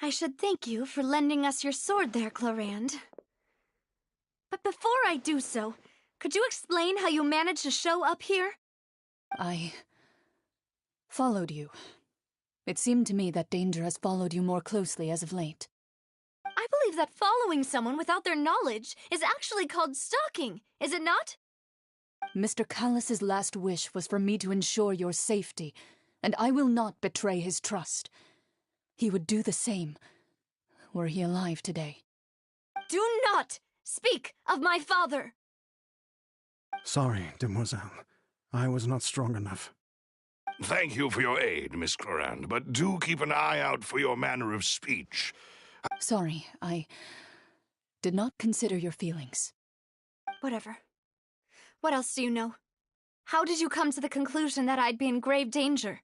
I should thank you for lending us your sword there, Clarand. But before I do so, could you explain how you managed to show up here? I followed you. It seemed to me that danger has followed you more closely as of late. I believe that following someone without their knowledge is actually called stalking, is it not? Mr. Callus's last wish was for me to ensure your safety, and I will not betray his trust. He would do the same, were he alive today. Do not speak of my father! Sorry, demoiselle. I was not strong enough. Thank you for your aid, Miss Clarand, but do keep an eye out for your manner of speech. Sorry, I did not consider your feelings. Whatever. What else do you know? How did you come to the conclusion that I'd be in grave danger?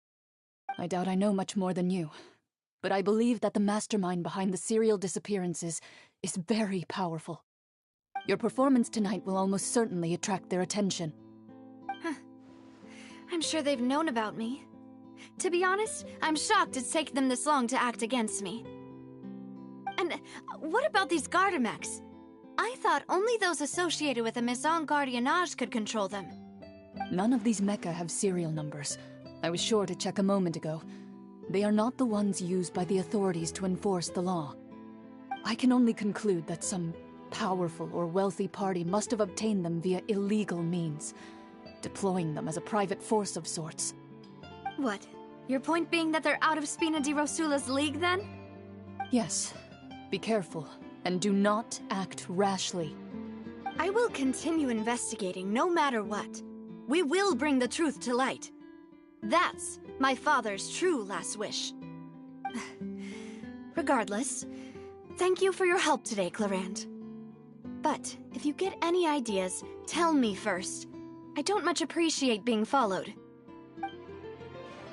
I doubt I know much more than you, but I believe that the mastermind behind the serial disappearances is very powerful. Your performance tonight will almost certainly attract their attention. I'm sure they've known about me. To be honest, I'm shocked it's taken them this long to act against me. And what about these Gardamex? I thought only those associated with a Maison Gardiennage could control them. None of these mecha have serial numbers. I was sure to check a moment ago. They are not the ones used by the authorities to enforce the law. I can only conclude that some powerful or wealthy party must have obtained them via illegal means, deploying them as a private force of sorts. What? Your point being that they're out of Spina di Rosula's league, then? Yes. Be careful, and do not act rashly. I will continue investigating no matter what. We will bring the truth to light. That's my father's true last wish. Regardless, thank you for your help today, Clarand. But if you get any ideas, tell me first. I don't much appreciate being followed.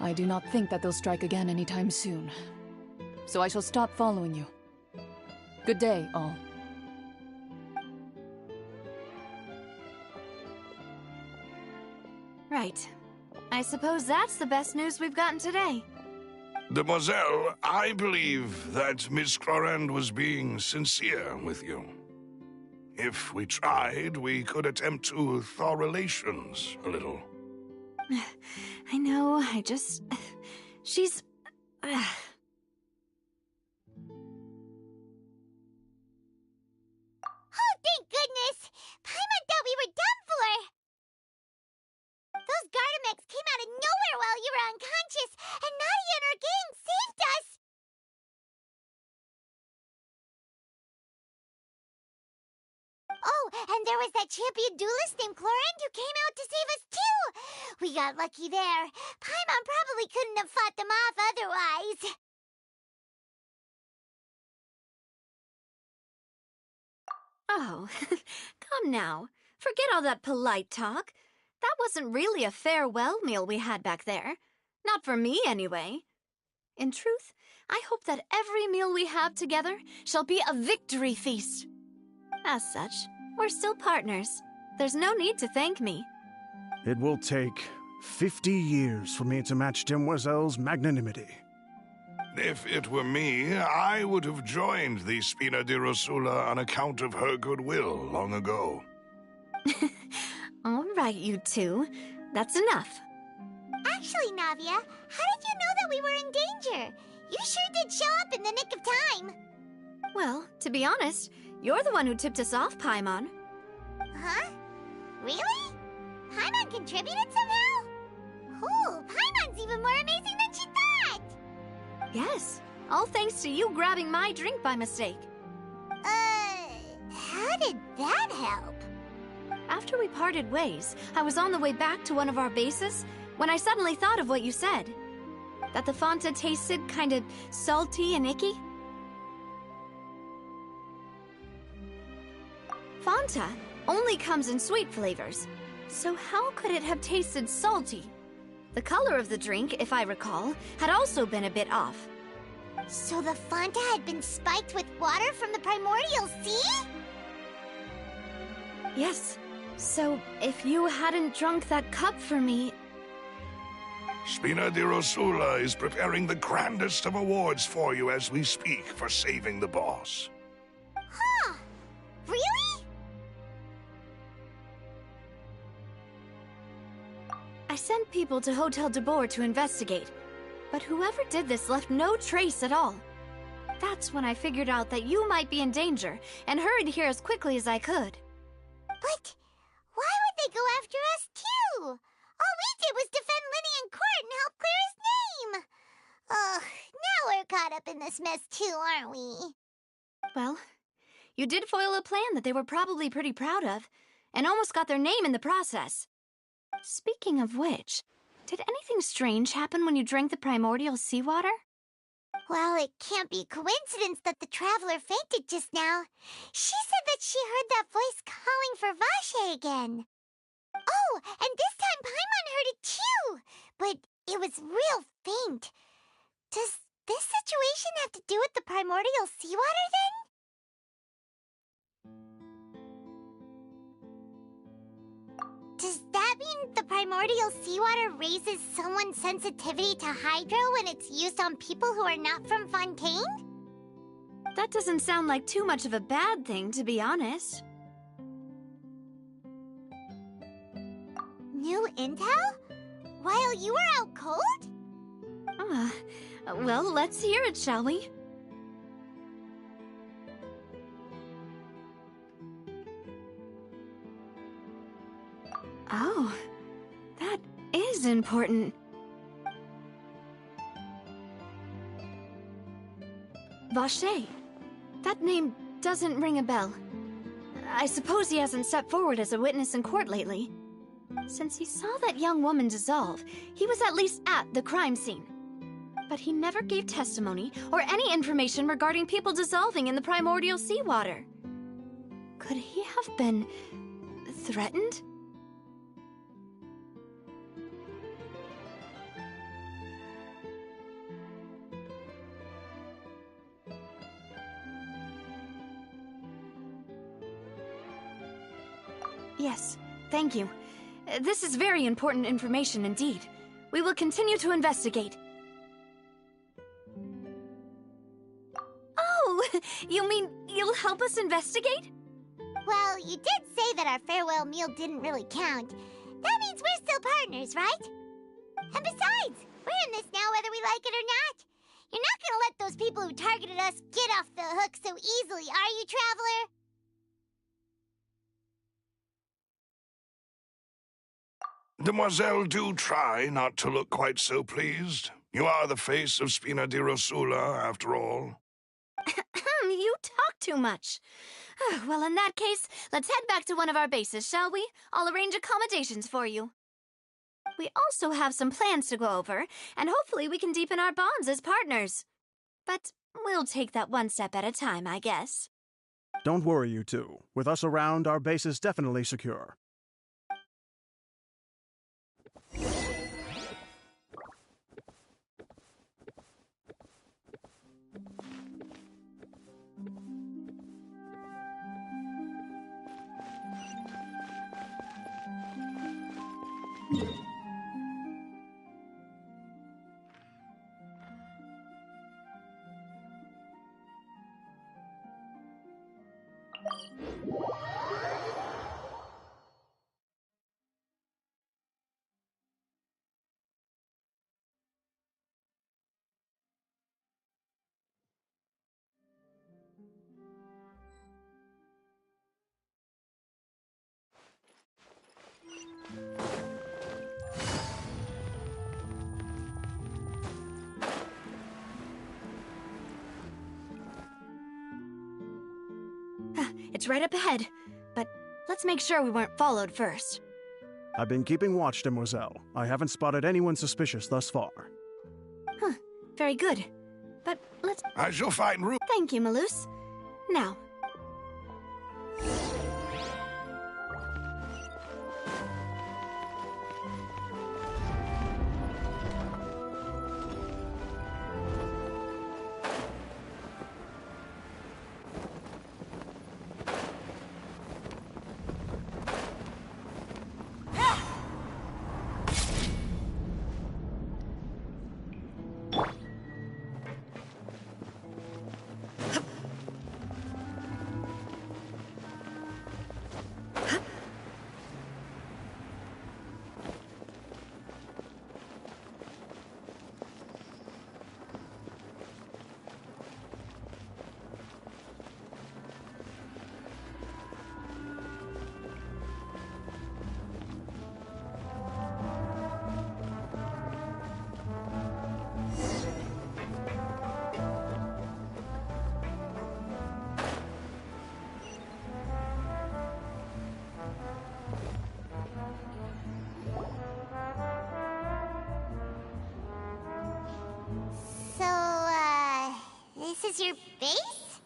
I do not think that they'll strike again anytime soon. So I shall stop following you. Good day, all. Right. I suppose that's the best news we've gotten today. Demoiselle, I believe that Miss Clarand was being sincere with you. If we tried, we could attempt to thaw relations a little. I know, she's... Oh, thank goodness! Paimon thought we were done for! Those Gardamex came out of nowhere while you were unconscious, and Nadia and her gang saved us! Oh, and there was that champion duelist named Clarand who came out to save us too! We got lucky there. Paimon probably couldn't have fought them off otherwise. Oh, come now. Forget all that polite talk. That wasn't really a farewell meal we had back there. Not for me, anyway. In truth, I hope that every meal we have together shall be a victory feast. As such, we're still partners. There's no need to thank me. It will take 50 years for me to match Demoiselle's magnanimity. If it were me, I would have joined the Spina di Rosula on account of her goodwill long ago. All right, you two. That's enough. Actually, Navia, how did you know that we were in danger? You sure did show up in the nick of time. Well, to be honest, you're the one who tipped us off, Paimon. Huh? Really? Paimon contributed somehow? Oh, Paimon's even more amazing than she thought! Yes, all thanks to you grabbing my drink by mistake. How did that help? After we parted ways, I was on the way back to one of our bases when I suddenly thought of what you said. That the Fonta tasted kind of salty and icky. Fonta only comes in sweet flavors, so how could it have tasted salty? The color of the drink, if I recall, had also been a bit off. So the Fonta had been spiked with water from the primordial sea? Yes. So, if you hadn't drunk that cup for me... Spina di Rosula is preparing the grandest of awards for you as we speak for saving the boss. Huh. Really? I sent people to Hotel de Boer to investigate, but whoever did this left no trace at all. That's when I figured out that you might be in danger and hurried here as quickly as I could. But why would they go after us too? All we did was defend Linny in court and help clear his name. Ugh, now we're caught up in this mess too, aren't we? Well, you did foil a plan that they were probably pretty proud of, and almost got their name in the process. Speaking of which, did anything strange happen when you drank the primordial seawater? Well, it can't be coincidence that the traveler fainted just now. She said that she heard that voice calling for Vache again. Oh, and this time Paimon heard it too, but it was real faint. Does this situation have to do with the primordial seawater then? Does that mean the primordial seawater raises someone's sensitivity to hydro when it's used on people who are not from Fontaine? That doesn't sound like too much of a bad thing, to be honest. New intel? While you were out cold? Well, let's hear it, shall we? Oh, that is important. Vache. That name doesn't ring a bell. I suppose he hasn't stepped forward as a witness in court lately. Since he saw that young woman dissolve, he was at least at the crime scene. But he never gave testimony or any information regarding people dissolving in the primordial seawater. Could he have been threatened? Yes, thank you. This is very important information indeed. We will continue to investigate. Oh, you mean you'll help us investigate? Well, you did say that our farewell meal didn't really count. That means we're still partners, right? And besides, we're in this now whether we like it or not. You're not gonna let those people who targeted us get off the hook so easily, are you, Traveler? Demoiselle, do try not to look quite so pleased. You are the face of Spina di Rosula, after all. You talk too much. Well, in that case, let's head back to one of our bases, shall we? I'll arrange accommodations for you. We also have some plans to go over, and hopefully we can deepen our bonds as partners. But we'll take that one step at a time, I guess. Don't worry, you two. With us around, our base is definitely secure. It's right up ahead, but let's make sure we weren't followed first. I've been keeping watch, Demoiselle. I haven't spotted anyone suspicious thus far. Huh, very good. But let's... I shall find room. Thank you, Malus. Now... use your base?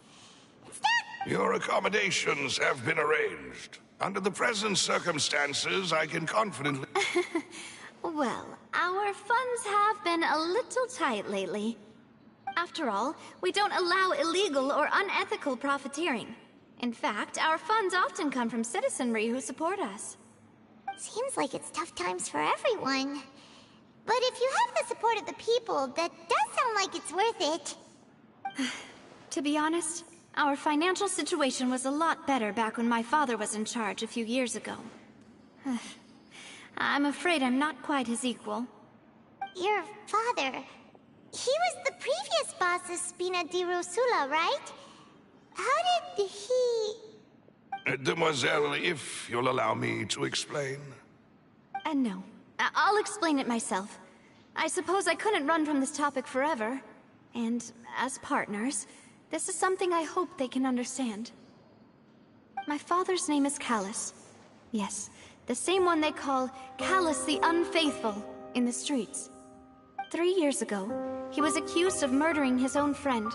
It's not... Your accommodations have been arranged. Under the present circumstances, I can confidently... Well, our funds have been a little tight lately. After all, we don't allow illegal or unethical profiteering. In fact, our funds often come from citizenry who support us. Seems like it's tough times for everyone. But if you have the support of the people, that does sound like it's worth it. To be honest, our financial situation was a lot better back when my father was in charge a few years ago. I'm afraid I'm not quite his equal. Your father... He was the previous boss of Spina di Rosula, right? How did he... Demoiselle, if you'll allow me to explain. No. I'll explain it myself. I suppose I couldn't run from this topic forever. And as partners, this is something I hope they can understand. My father's name is Callus. Yes, the same one they call Callus the Unfaithful in the streets. 3 years ago, he was accused of murdering his own friend.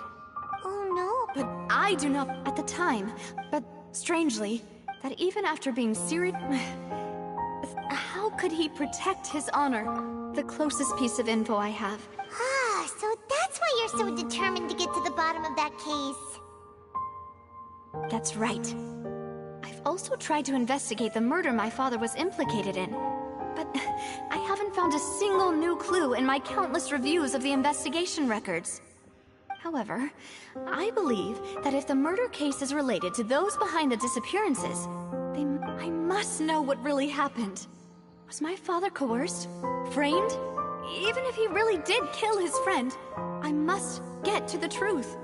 Oh no. But I do not at the time. But strangely, that even after being serious... How could he protect his honor? The closest piece of info I have. Ah, so that's why you're so determined to get to the bottom of that case. That's right. I've also tried to investigate the murder my father was implicated in. But I haven't found a single new clue in my countless reviews of the investigation records. However, I believe that if the murder case is related to those behind the disappearances, I must know what really happened. Was my father coerced? Framed? Even if he really did kill his friend, I must get to the truth.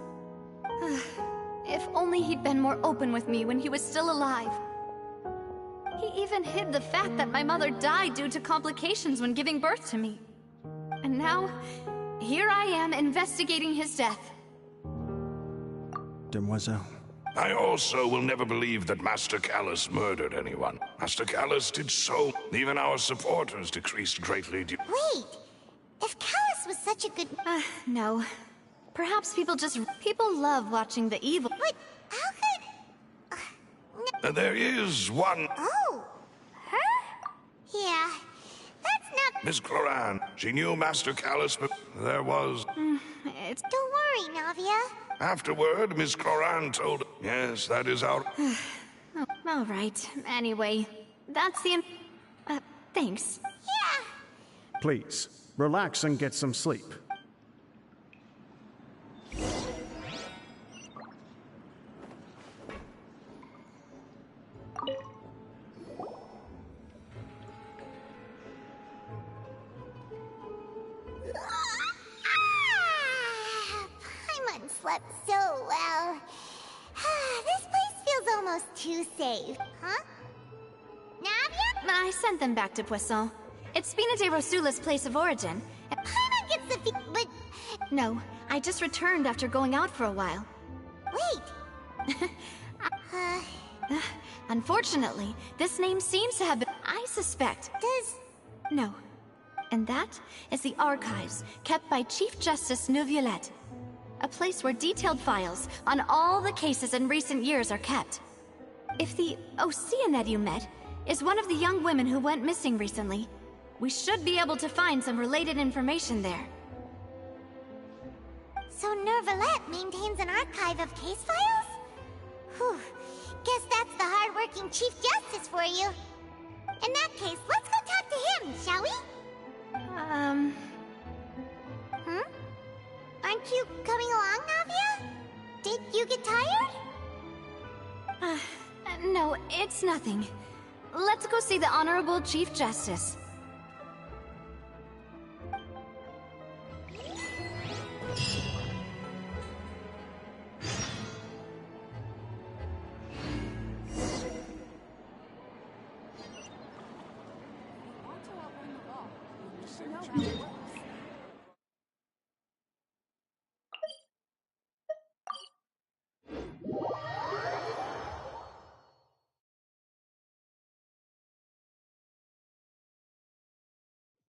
If only he'd been more open with me when he was still alive. He even hid the fact that my mother died due to complications when giving birth to me. And now, here I am investigating his death. Demoiselle. I also will never believe that Master Callus murdered anyone. Master Callus did so. Even our supporters decreased greatly. Wait! If Callus was such a good... No. Perhaps people love watching the evil. But how could... There is one... Oh! Her? Yeah. That's not... Miss Cloran. She knew Master Callus, but there was... Don't worry, Navia. Afterward, Miss Cloran told... Yes, that is our... Oh, all right. Anyway, that's the... thanks. Yeah. Please, relax and get some sleep. Paimon slept so well. This place feels almost too safe. Huh? Navia? I sent them back to Poisson. It's Spina de Rosula's place of origin. Paimon gets the but... No, I just returned after going out for a while. Wait. Unfortunately, this name seems to have been... I suspect... No. And that is the archives kept by Chief Justice Neuvillette. A place where detailed files on all the cases in recent years are kept. If the Oceanid you met is one of the young women who went missing recently, we should be able to find some related information there. So Neuvillette maintains an archive of case files? Whew. Guess that's the hard-working Chief Justice for you. In that case, let's go talk to him, shall we? Aren't you coming along, Navia? Did you get tired? No, it's nothing. Let's go see the Honorable Chief Justice.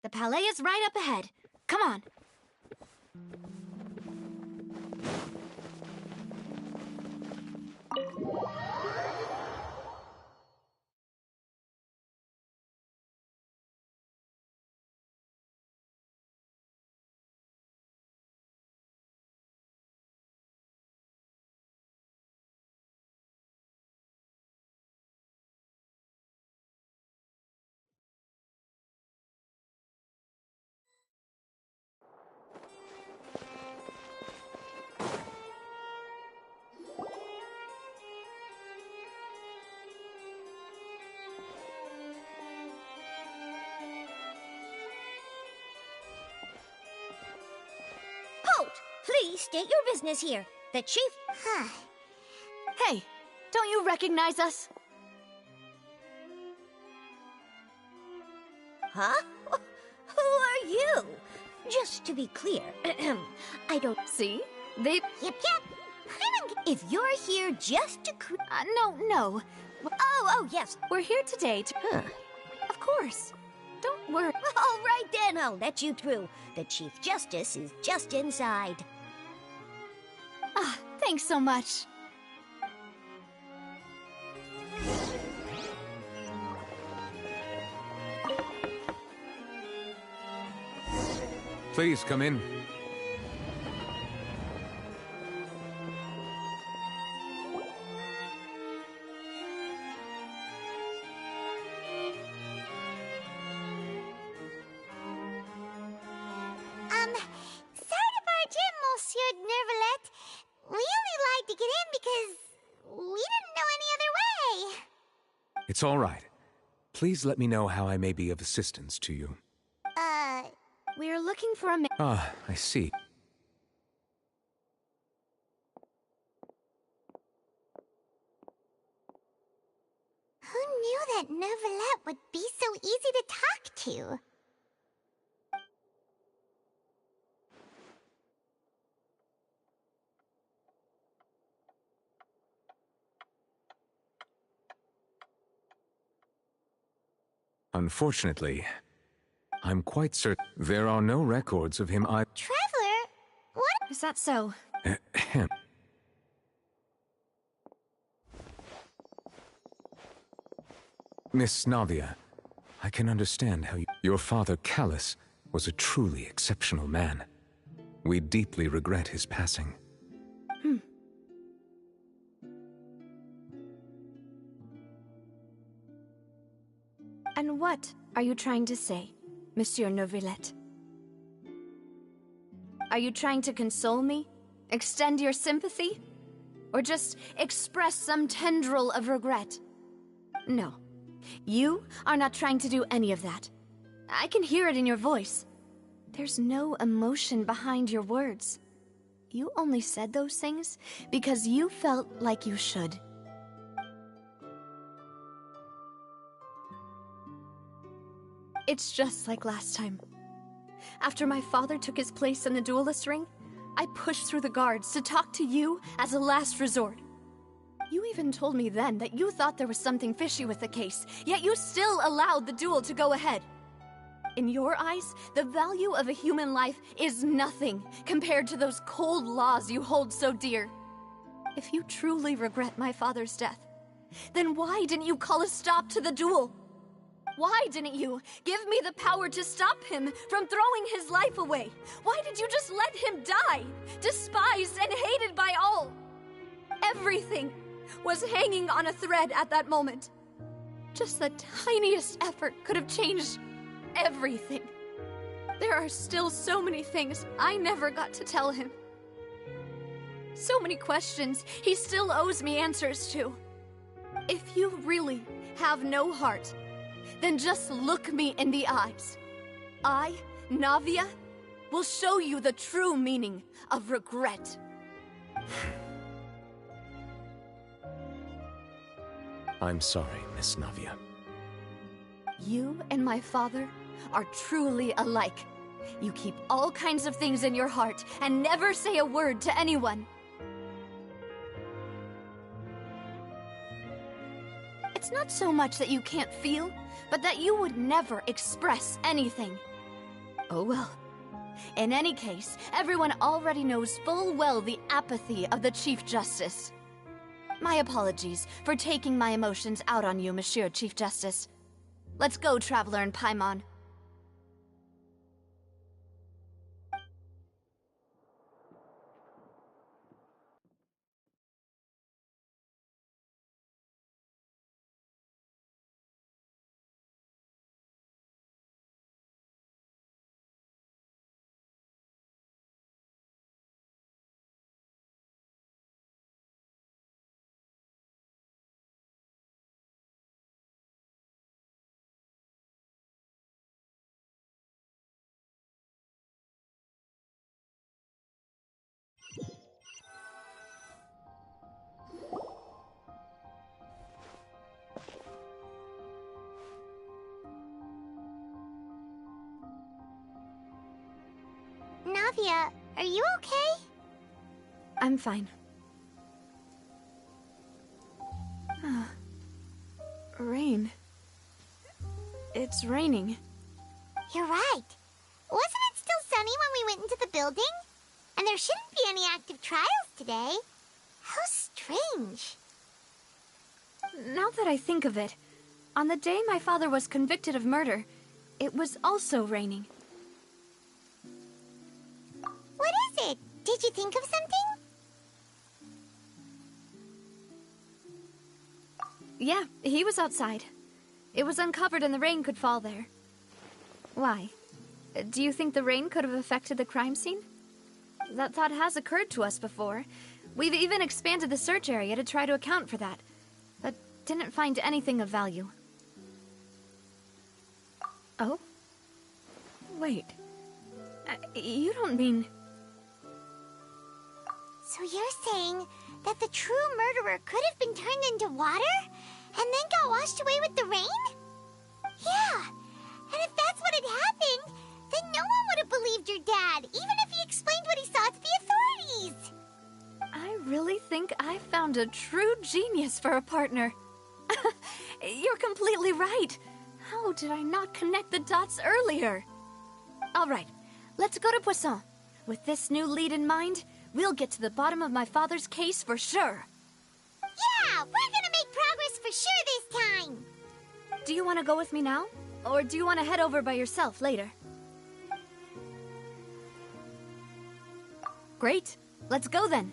The Palais is right up ahead. Come on. Halt! Please state your business here. The chief... Hey, don't you recognize us? Huh? Who are you? Just to be clear, I don't... See? They... Yep, yep. If you're here just to... No. Oh, yes. We're here today to... Huh. Of course. Don't worry. All right, then. I'll let you through. The Chief Justice is just inside. Ah, thanks so much. Please come in. Sorry to barge in, Monsieur Nervalet. We only lied to get in because we didn't know any other way. It's all right. Please let me know how I may be of assistance to you. We're looking for a Ah, I see. Who knew that Nervalet would be so easy to talk to? Unfortunately, I'm quite certain there are no records of him Traveler? What? Is that so? Ahem. Miss Navia, I can understand how your father, Callus, was a truly exceptional man. We deeply regret his passing. And what are you trying to say, Monsieur Neuvillette? Are you trying to console me? Extend your sympathy? Or just express some tendril of regret? No. You are not trying to do any of that. I can hear it in your voice. There's no emotion behind your words. You only said those things because you felt like you should. It's just like last time. After my father took his place in the duelist ring, I pushed through the guards to talk to you as a last resort. You even told me then that you thought there was something fishy with the case, yet you still allowed the duel to go ahead. In your eyes, the value of a human life is nothing compared to those cold laws you hold so dear. If you truly regret my father's death, then why didn't you call a stop to the duel? Why didn't you give me the power to stop him from throwing his life away? Why did you just let him die, despised and hated by all? Everything was hanging on a thread at that moment. Just the tiniest effort could have changed everything. There are still so many things I never got to tell him. So many questions he still owes me answers to. If you really have no heart, then just look me in the eyes. I, Navia, will show you the true meaning of regret. I'm sorry, Miss Navia. You and my father are truly alike. You keep all kinds of things in your heart and never say a word to anyone. It's not so much that you can't feel, but that you would never express anything. Oh well. In any case, everyone already knows full well the apathy of the Chief Justice. My apologies for taking my emotions out on you, Monsieur Chief Justice. Let's go, Traveler and Paimon. Navia, are you okay? I'm fine. Rain. It's raining. You're right. Wasn't it still sunny when we went into the building? And there shouldn't be any active trials today. How strange. Now that I think of it, on the day my father was convicted of murder, it was also raining. What is it? Did you think of something? Yeah, he was outside. It was uncovered and the rain could fall there. Why? Do you think the rain could have affected the crime scene? That thought has occurred to us before. We've even expanded the search area to try to account for that, but didn't find anything of value. Oh? Wait. You don't mean... So you're saying that the true murderer could have been turned into water and then got washed away with the rain? Yeah, and if that's what had happened, then no one would have believed your dad, even if he explained what he saw to the authorities. I really think I found a true genius for a partner. You're completely right. How did I not connect the dots earlier? All right, let's go to Poisson. With this new lead in mind, we'll get to the bottom of my father's case for sure. Yeah, we're gonna make progress for sure this time. Do you want to go with me now? Or do you want to head over by yourself later? Great. Let's go then.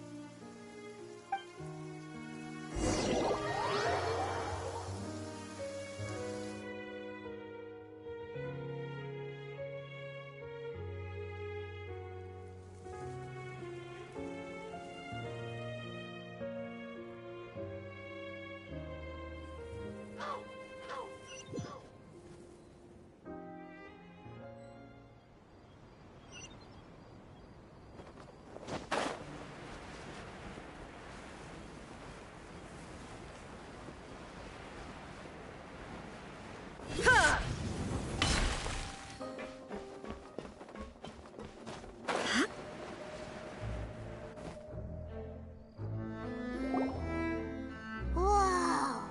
Whoa,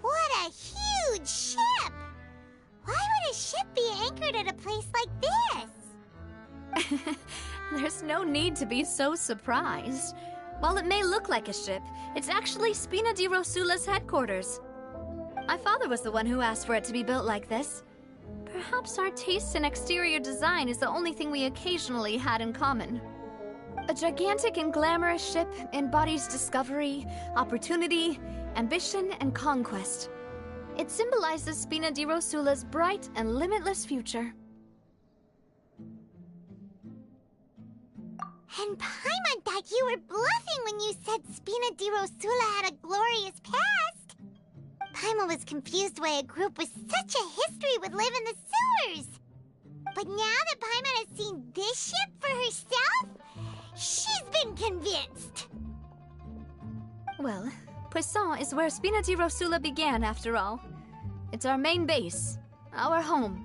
what a huge ship! Why would a ship be anchored at a place like this? There's no need to be so surprised. While it may look like a ship, it's actually Spina di Rosula's headquarters. My father was the one who asked for it to be built like this. Perhaps our taste in exterior design is the only thing we occasionally had in common. A gigantic and glamorous ship embodies discovery, opportunity, ambition, and conquest. It symbolizes Spina di Rosula's bright and limitless future. And Paimon thought you were bluffing when you said Spina di Rosula had a glorious past. Paimon was confused why a group with such a history would live in the sewers. But now that Paimon has seen this ship for herself, she's been convinced. Well, Poisson is where Spina di Rosula began, after all. It's our main base, our home.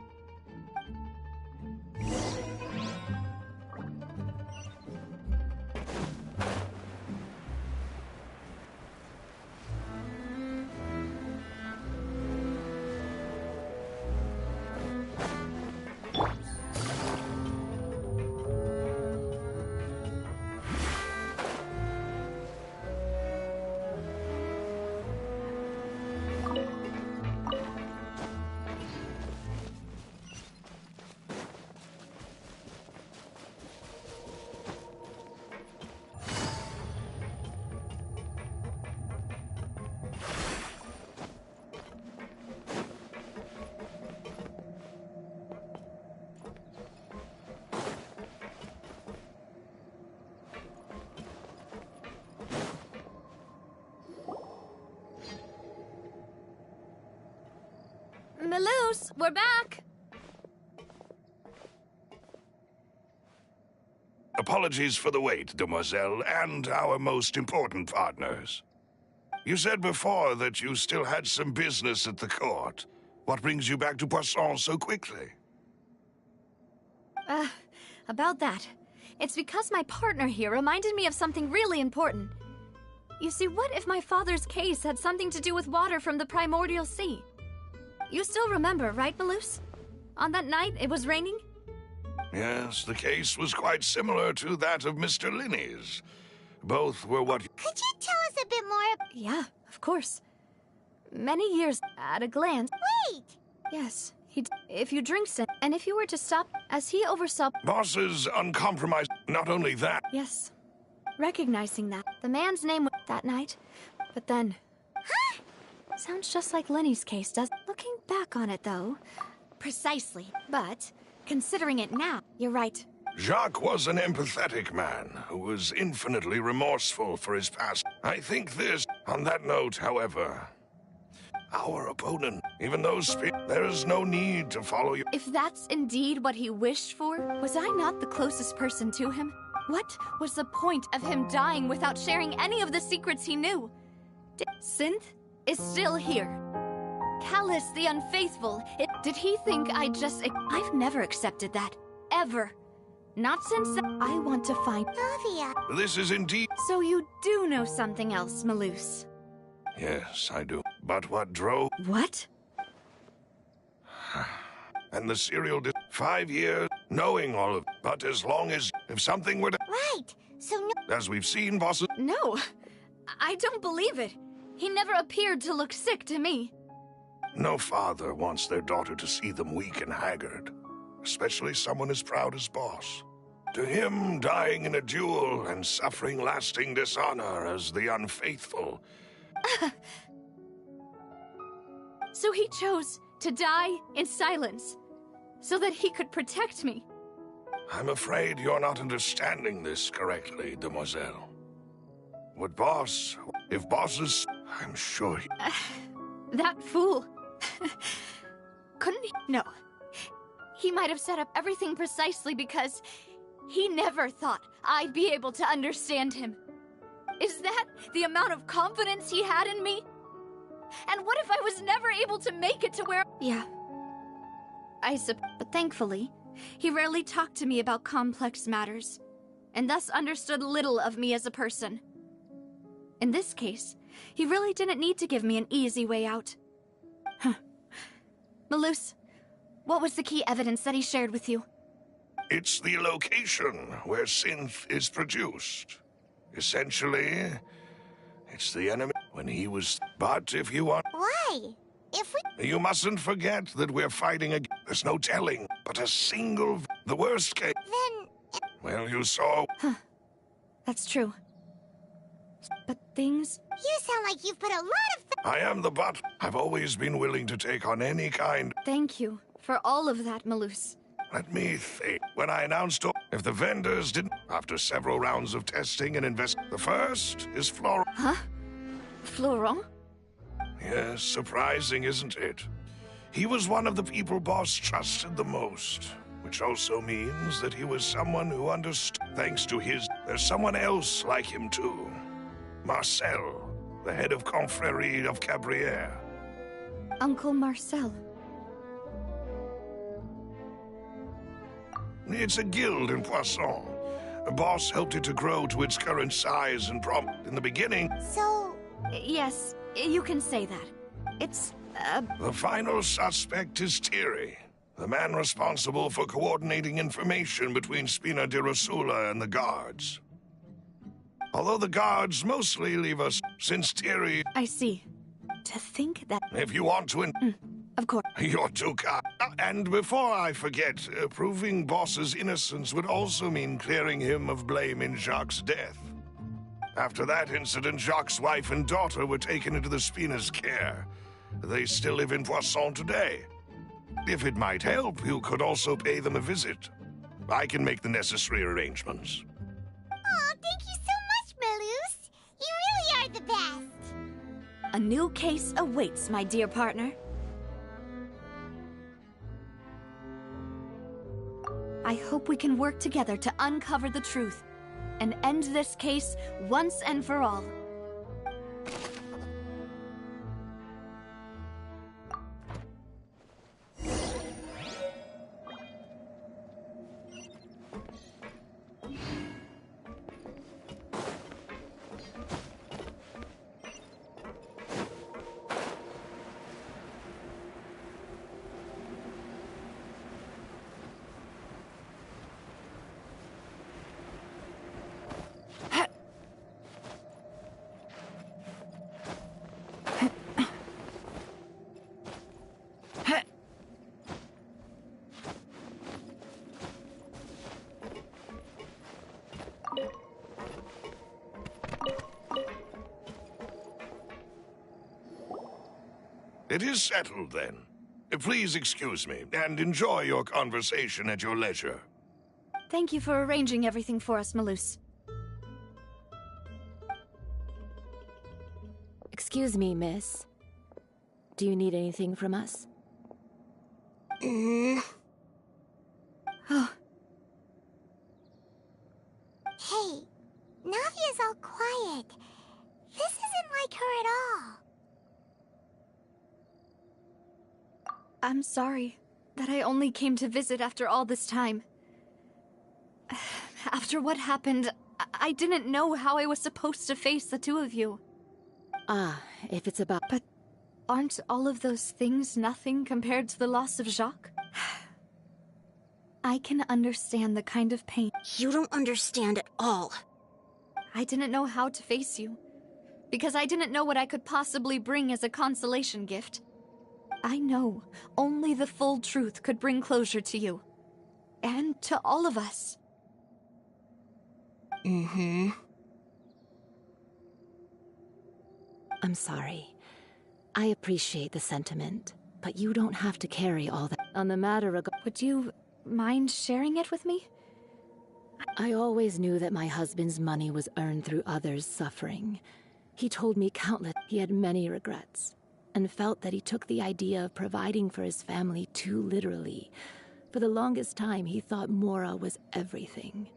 Melus, we're back! Apologies for the wait, demoiselle, and our most important partners. You said before that you still had some business at the court. What brings you back to Poisson so quickly? About that. It's because my partner here reminded me of something really important. You see, what if my father's case had something to do with water from the primordial sea? You still remember, right, Melus? On that night, it was raining? Yes, the case was quite similar to that of Mr. Linney's. Both were what... Could you tell us a bit more? Yeah, of course. Many years at a glance. Wait! Yes, if you drink some, and if you were to stop, as he oversaw... Boss's uncompromised... Not only that... Yes. Recognizing that. The man's name was that night. But then... Huh? Sounds just like Lenny's case, does... Looking back on it, though... Precisely. But, considering it now, you're right. Jacques was an empathetic man who was infinitely remorseful for his past. I think this... On that note, however... Our opponent, even though there is no need to follow you. If that's indeed what he wished for, was I not the closest person to him? What was the point of him dying without sharing any of the secrets he knew? Synth is still here. Callus the Unfaithful, did he think I've never accepted that. Ever. Not since I want to find... Flavia. This is indeed... So you do know something else, Melus? Yes, I do. But what drove... What? And the serial 5 years, knowing all of... But as long as... If something were to... Right. So no... As we've seen, bosses... No. I don't believe it. He never appeared to look sick to me. No father wants their daughter to see them weak and haggard. Especially someone as proud as Boss. To him, dying in a duel and suffering lasting dishonor as the unfaithful... So he chose to die in silence, so that he could protect me. I'm afraid you're not understanding this correctly, demoiselle. Would Boss... If Boss's... I'm sure he... That fool. Couldn't he... No. He might have set up everything precisely because he never thought I'd be able to understand him. Is that the amount of confidence he had in me? And what if I was never able to make it to where... Yeah. But thankfully, he rarely talked to me about complex matters, and thus understood little of me as a person. In this case, he really didn't need to give me an easy way out. Huh. Melus, what was the key evidence that he shared with you? It's the location where synth is produced. Essentially, it's the enemy when he was... But if you want... Why? If we... You mustn't forget that we're fighting against... There's no telling, but a single... The worst case... Then... Well, you saw... Huh. That's true. But things... You sound like you've put a lot of... I am the butt. I've always been willing to take on any kind... Thank you for all of that, Melus. Let me think. When I announced... If the vendors didn't... After several rounds of testing and the first is Florent. Huh? Florent? Yes, surprising, isn't it? He was one of the people Boss trusted the most. Which also means that he was someone who understood. Thanks to his... There's someone else like him, too. Marcel, the head of Confrérie of Cabrières. Uncle Marcel. It's a guild in Poisson. Boss helped it to grow to its current size and in the beginning... So... Yes, you can say that. It's, The final suspect is Thierry, the man responsible for coordinating information between Spina di Rosula and the guards. Although the guards mostly leave us, since Thierry... I see. To think that... If you want to... Of course. You're too kind. And before I forget, proving Boss's innocence would also mean clearing him of blame in Jacques' death. After that incident, Jacques' wife and daughter were taken into the Spina's care. They still live in Poisson today. If it might help, you could also pay them a visit. I can make the necessary arrangements. Oh, thank you so much, Melus. You really are the best. A new case awaits, my dear partner. I hope we can work together to uncover the truth and end this case once and for all. It is settled, then. Please excuse me, and enjoy your conversation at your leisure. Thank you for arranging everything for us, Malus. Excuse me, miss. Do you need anything from us? Oh. Hey, Navia's all quiet. This isn't like her at all. I'm sorry that I only came to visit after all this time. After what happened, I didn't know how I was supposed to face the two of you. If it's about... But aren't all of those things nothing compared to the loss of Jacques? I can understand the kind of pain. You don't understand at all. I didn't know how to face you, because I didn't know what I could possibly bring as a consolation gift. I know only the full truth could bring closure to you. And to all of us. Mm-hmm. I'm sorry. I appreciate the sentiment, but you don't have to carry all that. On the matter of... Would you mind sharing it with me? I always knew that my husband's money was earned through others' suffering. He told me countless... He had many regrets, and felt that he took the idea of providing for his family too literally. For the longest time, he thought Mora was everything.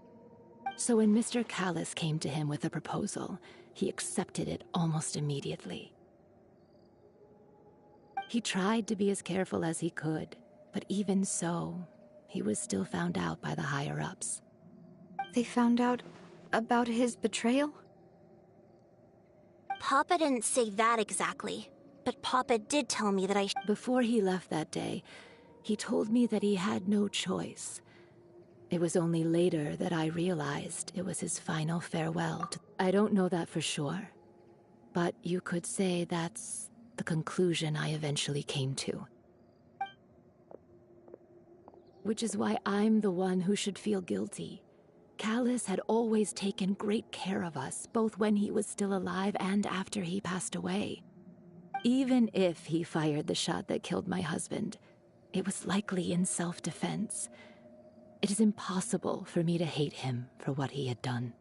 So when Mr. Callis came to him with a proposal, he accepted it almost immediately. He tried to be as careful as he could, but even so, he was still found out by the higher-ups. They found out about his betrayal? Papa didn't say that exactly, but Papa did tell me that Before he left that day, he told me that he had no choice. It was only later that I realized it was his final farewell. I don't know that for sure, but you could say that's the conclusion I eventually came to. Which is why I'm the one who should feel guilty. Callis had always taken great care of us, both when he was still alive and after he passed away. Even if he fired the shot that killed my husband, it was likely in self-defense. It is impossible for me to hate him for what he had done.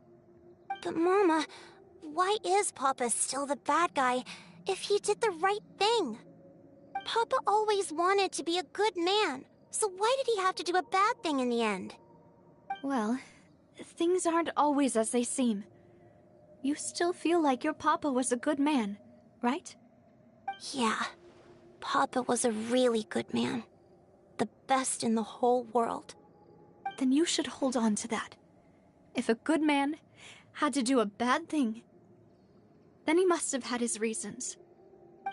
But Mama, why is Papa still the bad guy if he did the right thing? Papa always wanted to be a good man, so why did he have to do a bad thing in the end? Well, things aren't always as they seem. You still feel like your papa was a good man, right? Yeah, Papa was a really good man. The best in the whole world. Then you should hold on to that. If a good man had to do a bad thing, then he must have had his reasons.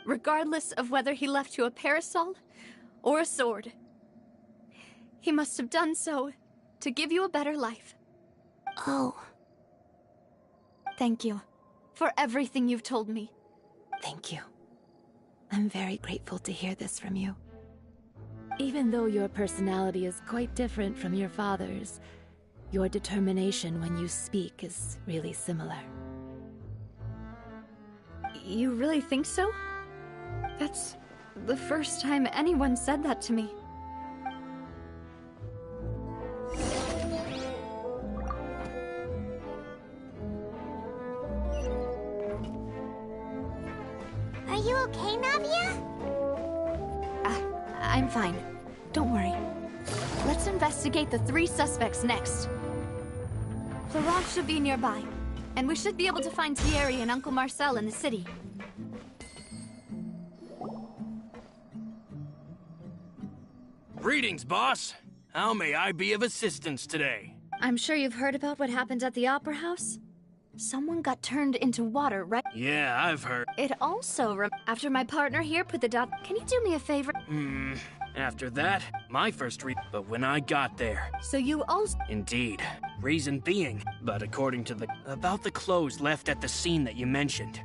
Regardless of whether he left you a parasol or a sword. He must have done so to give you a better life. Oh. Thank you for everything you've told me. Thank you. I'm very grateful to hear this from you. Even though your personality is quite different from your father's, your determination when you speak is really similar. You really think so? That's the first time anyone said that to me. Are you okay, Navia? I'm fine. Don't worry. Let's investigate the 3 suspects next. Florent should be nearby, and we should be able to find Thierry and Uncle Marcel in the city. Greetings, boss. How may I be of assistance today? I'm sure you've heard about what happened at the Opera House. Someone got turned into water, right? Yeah, I've heard. It also after my partner here put the dot... Can you do me a favor? After that, my first but when I got there... So you also... Indeed. Reason being, but according to about the clothes left at the scene that you mentioned.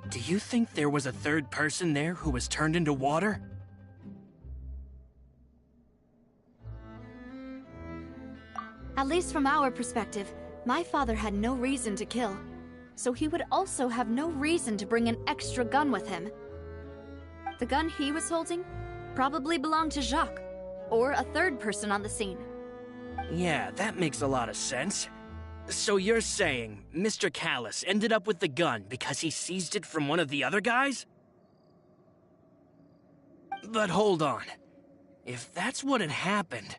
Do you think there was a third person there who was turned into water? At least from our perspective, my father had no reason to kill. So he would also have no reason to bring an extra gun with him. The gun he was holding probably belonged to Jacques, or a third person on the scene. Yeah, that makes a lot of sense. So you're saying Mr. Callis ended up with the gun because he seized it from one of the other guys? But hold on. If that's what had happened,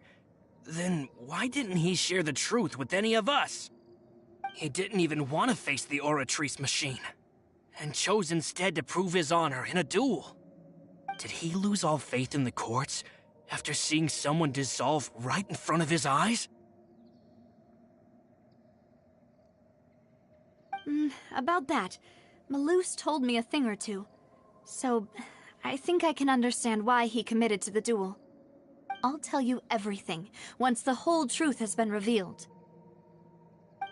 then why didn't he share the truth with any of us? He didn't even want to face the Oratrice machine, and chose instead to prove his honor in a duel. Did he lose all faith in the courts after seeing someone dissolve right in front of his eyes? About that, Malouse told me a thing or two. So, I think I can understand why he committed to the duel. I'll tell you everything, once the whole truth has been revealed.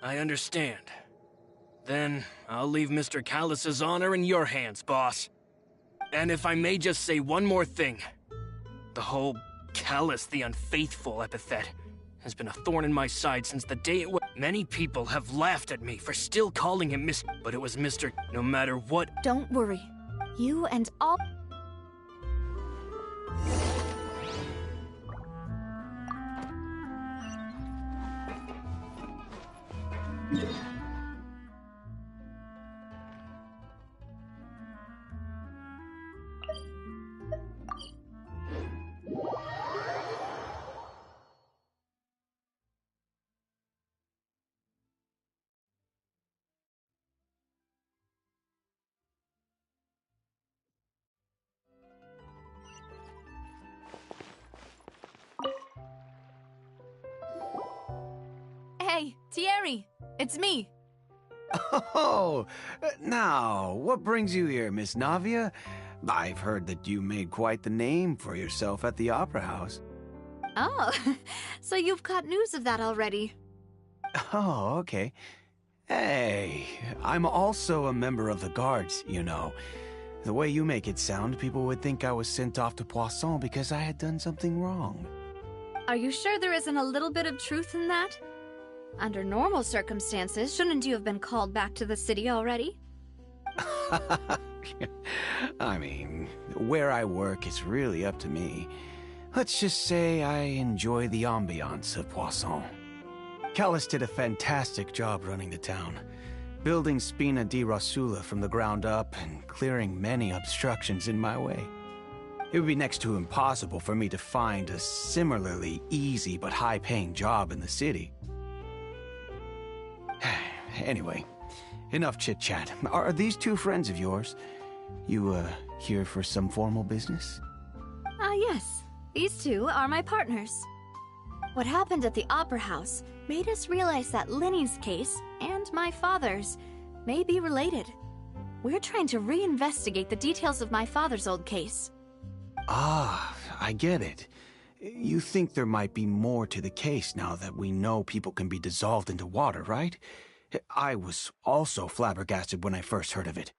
I understand. Then, I'll leave Mr. Callis's honor in your hands, boss. And if I may just say one more thing. The whole Callis the Unfaithful epithet has been a thorn in my side since the day it was. Many people have laughed at me for still calling him but it was Mr. No matter what. Don't worry. You and all... Hey, Thierry! It's me! Oh, now, what brings you here, Miss Navia? I've heard that you made quite the name for yourself at the Opera House. Oh, so you've caught news of that already. Oh, okay. Hey, I'm also a member of the Guards, you know. The way you make it sound, people would think I was sent off to Poisson because I had done something wrong. Are you sure there isn't a little bit of truth in that? Under normal circumstances, shouldn't you have been called back to the city already? I mean, where I work is really up to me. Let's just say I enjoy the ambiance of Poisson. Callis did a fantastic job running the town, building Spina di Rosula from the ground up and clearing many obstructions in my way. It would be next to impossible for me to find a similarly easy but high-paying job in the city. Anyway, enough chit-chat. Are these two friends of yours? You, here for some formal business? Yes. These two are my partners. What happened at the Opera House made us realize that Linny's case and my father's may be related. We're trying to reinvestigate the details of my father's old case. Ah, I get it. You think there might be more to the case now that we know people can be dissolved into water, right? I was also flabbergasted when I first heard of it.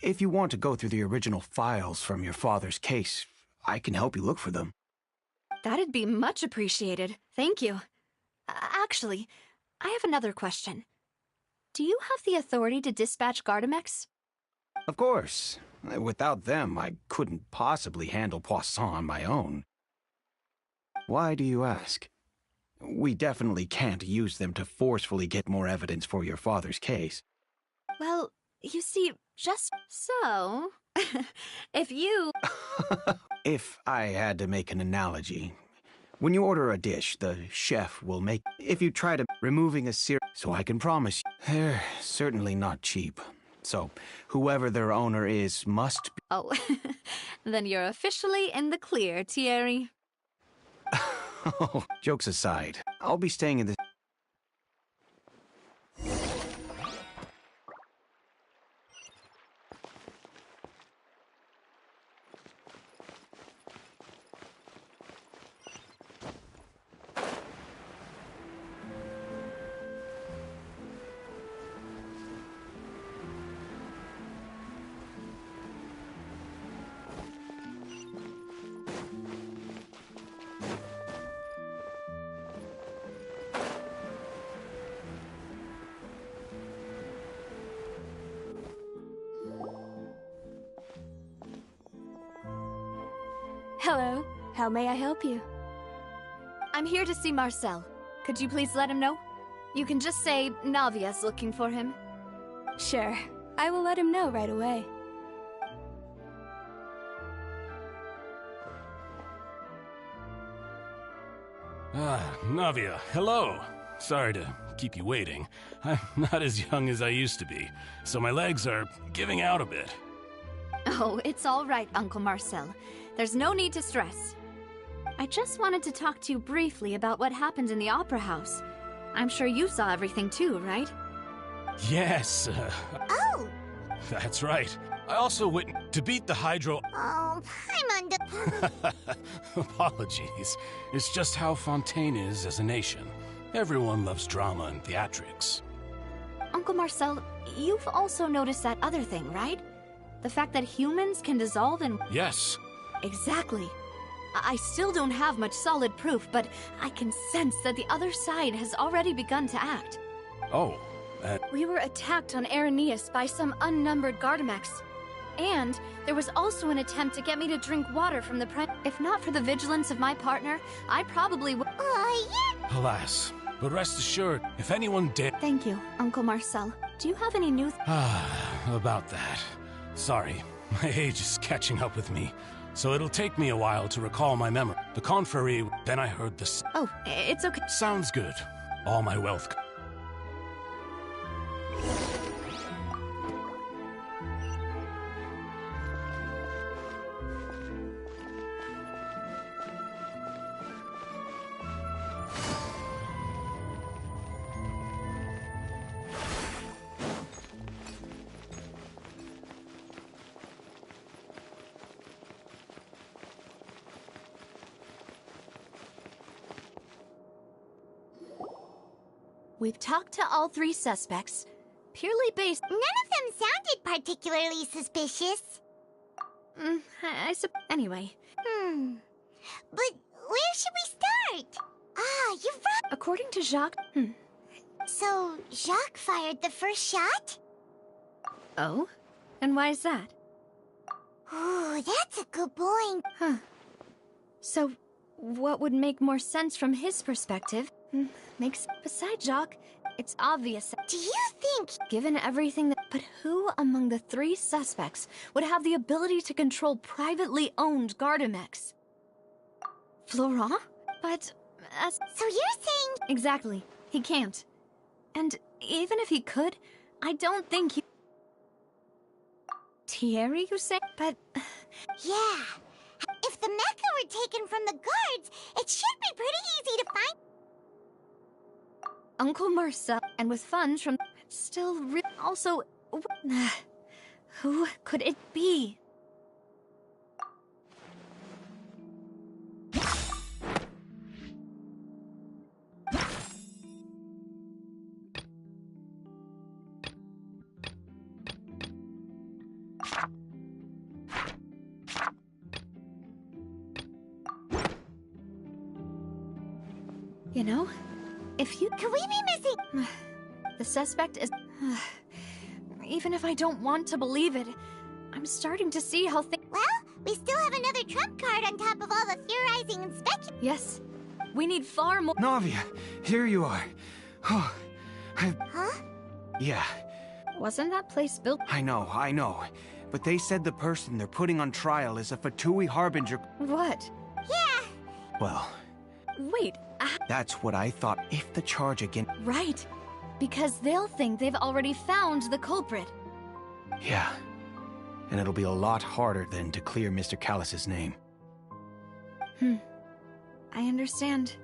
If you want to go through the original files from your father's case, I can help you look for them. That'd be much appreciated. Thank you. Actually, I have another question. Do you have the authority to dispatch Gardamex? Of course. Without them, I couldn't possibly handle Poisson on my own. Why do you ask? We definitely can't use them to forcefully get more evidence for your father's case. Well, you see, just so... if you... If I had to make an analogy, When you order a dish, the chef will make... If you try to removing a sear... So I can promise you, they're certainly not cheap. So, whoever their owner is must be... Oh, then you're officially in the clear, Thierry. Jokes aside, I'll be staying in this... Hello. How may I help you? I'm here to see Marcel. Could you please let him know? You can just say Navia's looking for him. Sure. I will let him know right away. Navia, hello. Sorry to keep you waiting. I'm not as young as I used to be, so my legs are giving out a bit. Oh, it's all right, Uncle Marcel. There's no need to stress. I just wanted to talk to you briefly about what happened in the Opera House. I'm sure you saw everything too, right? Yes. Oh! That's right. I also witnessed to beat the Hydro... Oh, I'm under... Apologies. It's just how Fontaine is as a nation. Everyone loves drama and theatrics. Uncle Marcel, you've also noticed that other thing, right? The fact that humans can dissolve in... Yes. Exactly. I still don't have much solid proof, but I can sense that the other side has already begun to act. Oh, We were attacked on Araneus by some unnumbered Gardamex. And there was also an attempt to get me to drink water from the If not for the vigilance of my partner, I probably would... yeah. Alas. But rest assured, if anyone dare... Thank you, Uncle Marcel. Do you have any new... About that. Sorry, my age is catching up with me. So it'll take me a while to recall my memory. The Confrérie, then I heard this... Oh, it's okay. Sounds good. All my wealth... We've talked to all three suspects, purely based... None of them sounded particularly suspicious. Anyway. But where should we start? You're right. According to Jacques... So, Jacques fired the first shot? Oh? And why is that? Ooh, that's a good point. Huh. So, what would make more sense from his perspective? Besides Jacques, it's obvious. Do you think... Given everything that... But who among the three suspects would have the ability to control privately owned Gardamex? Florent? But... So you're saying... Exactly. He can't. And even if he could, I don't think he... Thierry, you say? But... Yeah. If the mecha were taken from the guards, it should be pretty easy to find... Uncle Marcel, and with funds from... Still also... Who could it be? You know, if you... Could we be missing... The suspect is... Even if I don't want to believe it, I'm starting to see how things... Well, we still have another trump card on top of all the theorizing and speculating. Yes. We need far more... Navia, here you are. Oh, Huh? Yeah. Wasn't that place built... I know. But they said the person they're putting on trial is a Fatui Harbinger... What? Yeah. Well, Wait, That's what I thought. If the charge again... right. Because they'll think they've already found the culprit. Yeah. And it'll be a lot harder then to clear Mr. Callus's name. I understand.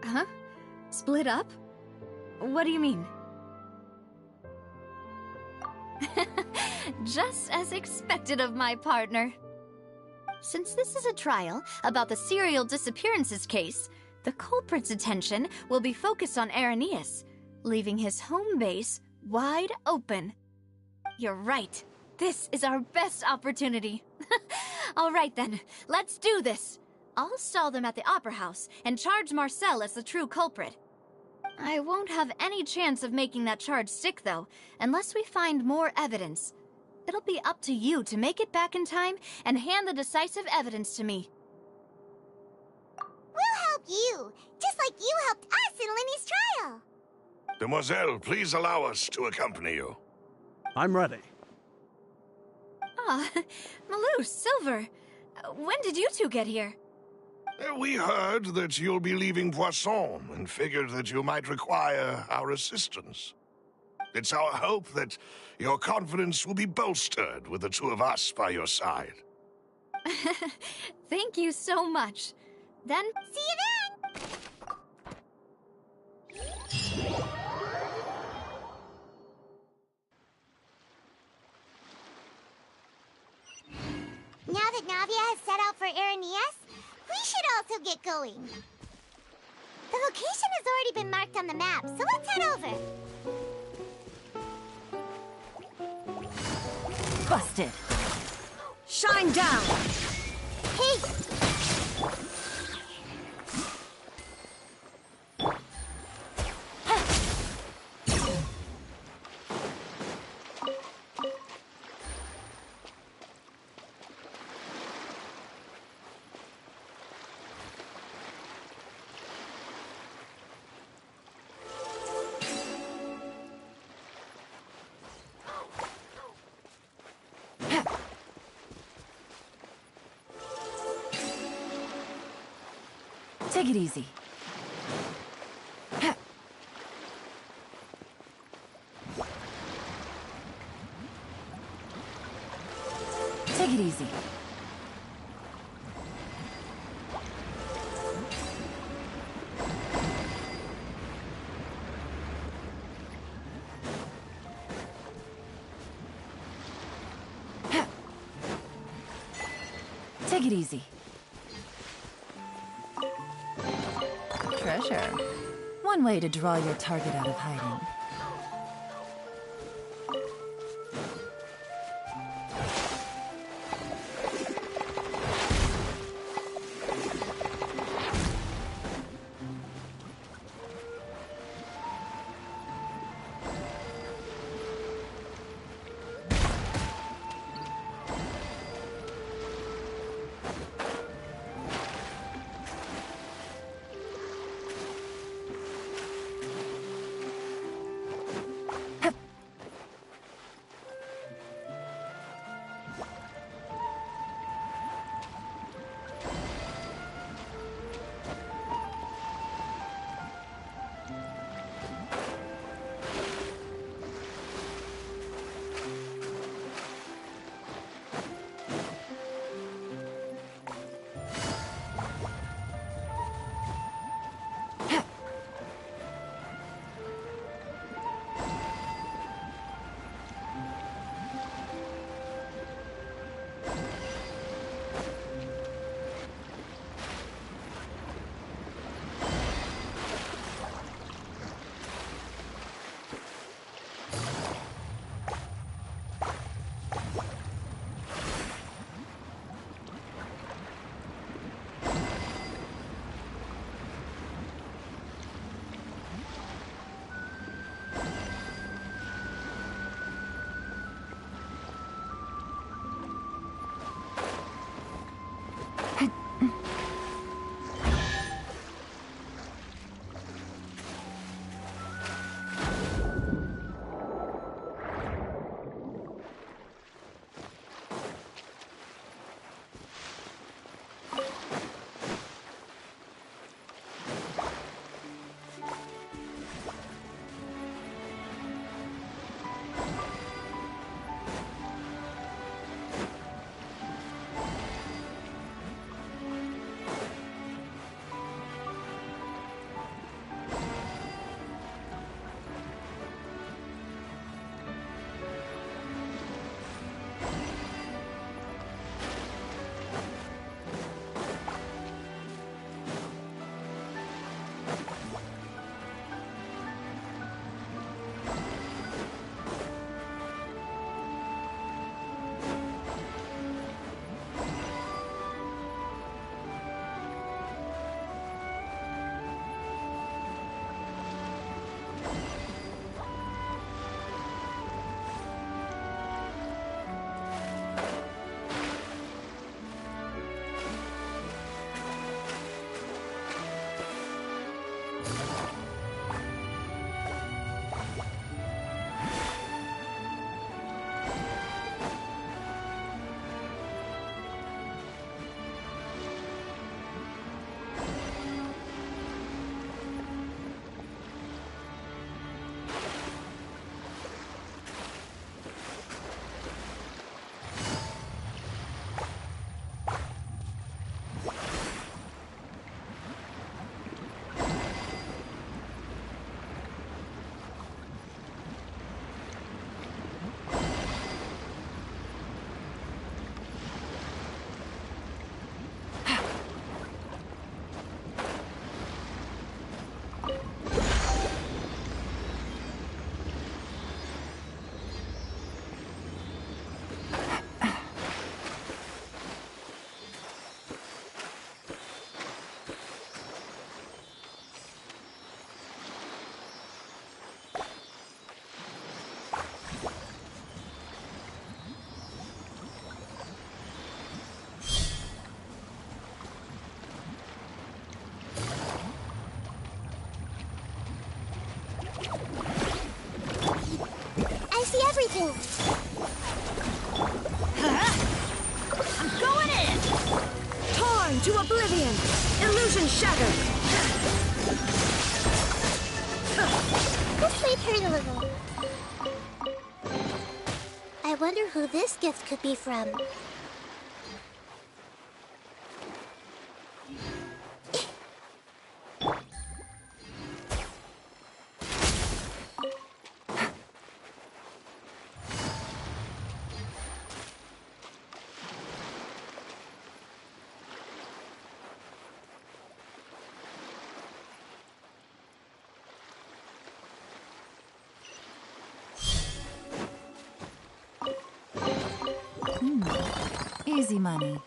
Huh? Split up? What do you mean? Just as expected of my partner. Since this is a trial about the serial disappearances case, the culprit's attention will be focused on Irenaeus, leaving his home base wide open. You're right. This is our best opportunity. All right then, let's do this. I'll stall them at the Opera House and charge Marcel as the true culprit. I won't have any chance of making that charge stick, though, unless we find more evidence. It'll be up to you to make it back in time and hand the decisive evidence to me. We'll help you, just like you helped us in Linny's trial. Demoiselle, please allow us to accompany you. I'm ready. Ah, Malou, Silver, when did you two get here? We heard that you'll be leaving Poisson and figured that you might require our assistance. It's our hope that your confidence will be bolstered with the two of us by your side. Thank you so much. Then, See you then! Now that Navia has set out for Irenaeus, we should also get going. The location has already been marked on the map, so let's head over. Busted. Shine down. Hey! Take it easy. Take it easy. Take it easy. Treasure. One way to draw your target out of hiding. I'm going in! Torn to oblivion! Illusion shattered! This might hurt a little. I wonder who this gift could be from. Easy money.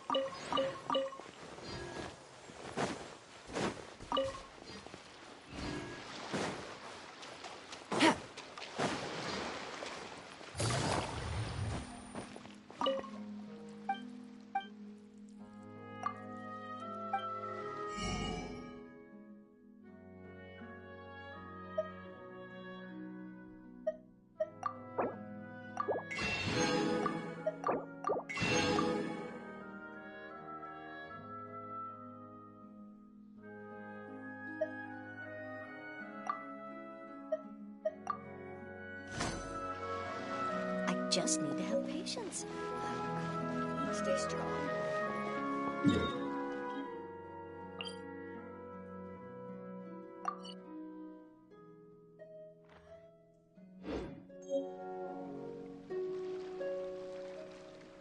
Just need to have patience. Stay strong.